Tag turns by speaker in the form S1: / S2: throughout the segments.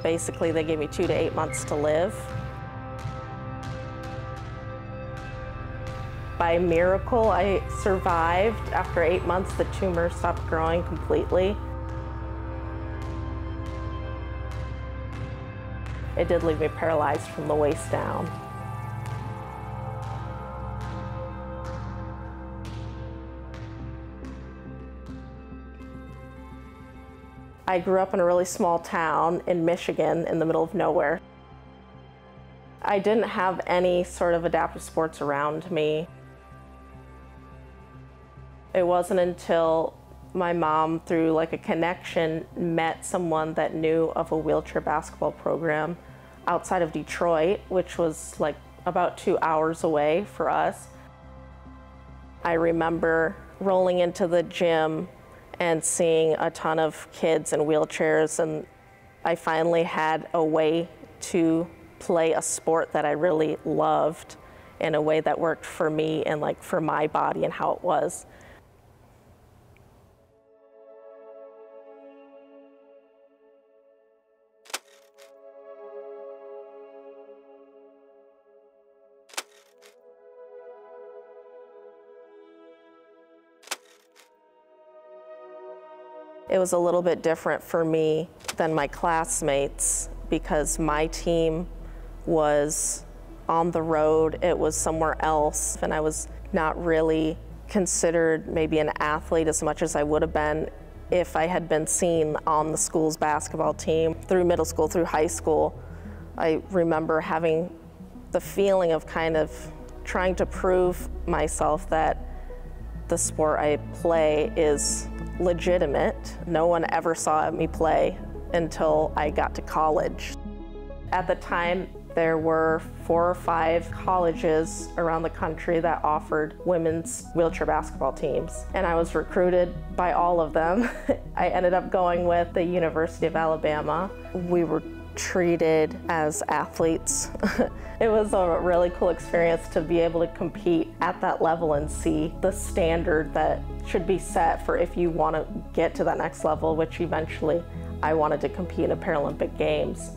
S1: Basically, they gave me 2 to 8 months to live. By miracle, I survived. After 8 months, the tumor stopped growing completely. It did leave me paralyzed from the waist down. I grew up in a really small town in Michigan in the middle of nowhere. I didn't have any sort of adaptive sports around me. It wasn't until my mom, through like a connection, met someone that knew of a wheelchair basketball program outside of Detroit, which was like about 2 hours away for us. I remember rolling into the gym and seeing a ton of kids in wheelchairs, and I finally had a way to play a sport that I really loved in a way that worked for me and like for my body and how it was. It was a little bit different for me than my classmates because my team was on the road, it was somewhere else, and I was not really considered maybe an athlete as much as I would have been if I had been seen on the school's basketball team. Through middle school, through high school, I remember having the feeling of kind of trying to prove myself that the sport I play is legitimate. No one ever saw me play until I got to college. At the time, there were 4 or 5 colleges around the country that offered women's wheelchair basketball teams, and I was recruited by all of them. I ended up going with the University of Alabama. We were treated as athletes. It was a really cool experience to be able to compete at that level and see the standard that should be set for if you want to get to that next level, which eventually I wanted to compete in the Paralympic Games.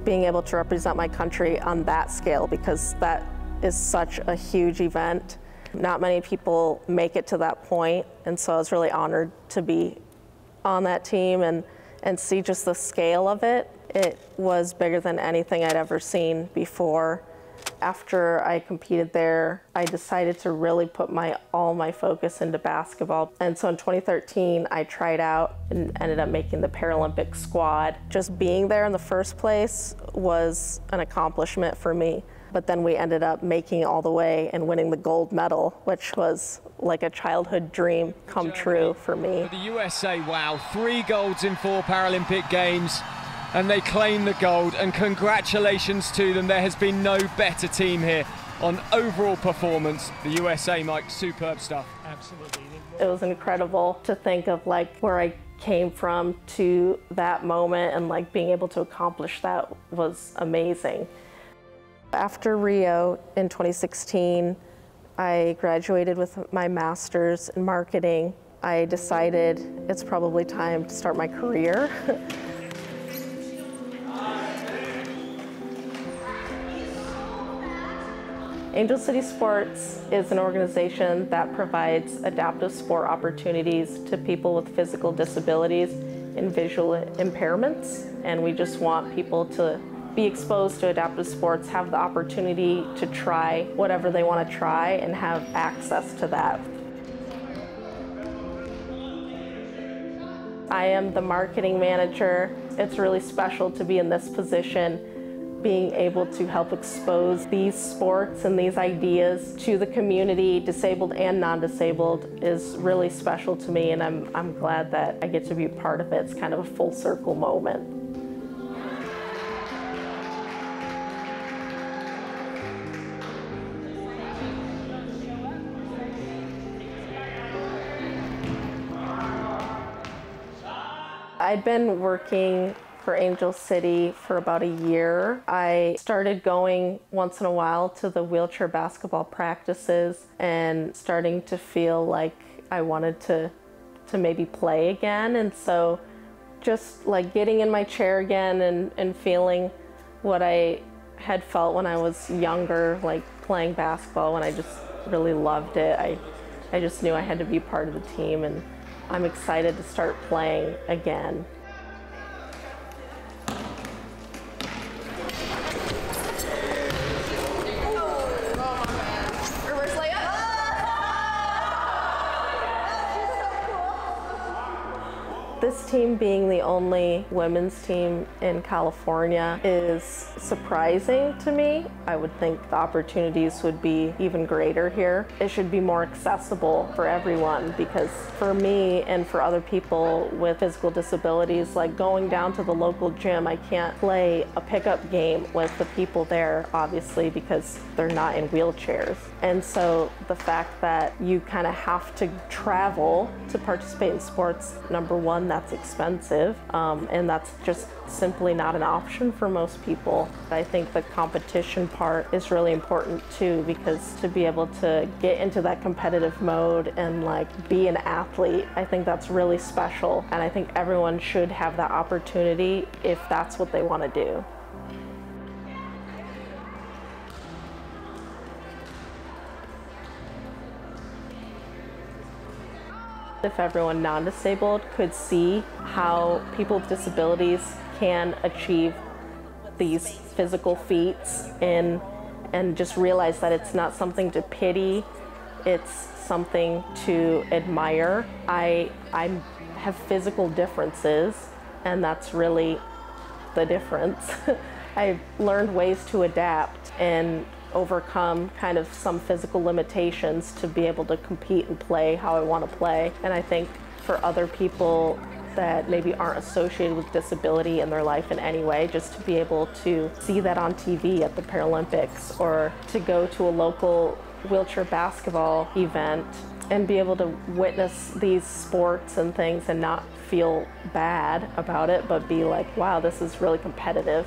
S1: Being able to represent my country on that scale, because that is such a huge event. Not many people make it to that point, and so I was really honored to be on that team and see just the scale of it. It was bigger than anything I'd ever seen before. After I competed there, I decided to really put all my focus into basketball. And so in 2013, I tried out and ended up making the Paralympic squad. Just being there in the first place was an accomplishment for me. But then we ended up making it all the way and winning the gold medal, which was like a childhood dream come true for me.
S2: For the USA, wow, 3 golds in 4 Paralympic Games, and they claim the gold, and congratulations to them. There has been no better team here on overall performance. The USA, Mike, superb stuff.
S3: Absolutely.
S1: It was incredible to think of like where I came from to that moment, and like being able to accomplish that was amazing. After Rio in 2016, I graduated with my master's in marketing. I decided it's probably time to start my career. Angel City Sports is an organization that provides adaptive sport opportunities to people with physical disabilities and visual impairments, and we just want people to be exposed to adaptive sports, have the opportunity to try whatever they want to try and have access to that. I am the marketing manager. It's really special to be in this position, being able to help expose these sports and these ideas to the community, disabled and non-disabled, is really special to me, and I'm glad that I get to be part of it. It's kind of a full circle moment. I'd been working for Angel City for about a year. I started going once in a while to the wheelchair basketball practices and starting to feel like I wanted to maybe play again. And so just like getting in my chair again and feeling what I had felt when I was younger, like playing basketball, when I just really loved it. I just knew I had to be part of the team, and I'm excited to start playing again. This team being the only women's team in California is surprising to me. I would think the opportunities would be even greater here. It should be more accessible for everyone, because for me and for other people with physical disabilities, like going down to the local gym, I can't play a pickup game with the people there, obviously, because they're not in wheelchairs. And so the fact that you kind of have to travel to participate in sports, number one, that's expensive, and that's just simply not an option for most people. I think the competition part is really important too, because to be able to get into that competitive mode and like be an athlete, I think that's really special, and I think everyone should have that opportunity if that's what they want to do. If everyone non-disabled could see how people with disabilities can achieve these physical feats and just realize that it's not something to pity, it's something to admire. I have physical differences, and that's really the difference. I've learned ways to adapt and overcome kind of some physical limitations to be able to compete and play how I want to play. And I think for other people that maybe aren't associated with disability in their life in any way, just to be able to see that on TV at the Paralympics, or to go to a local wheelchair basketball event and be able to witness these sports and things and not feel bad about it, but be like, wow, this is really competitive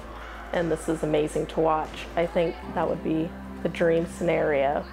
S1: and this is amazing to watch. I think that would be the dream scenario.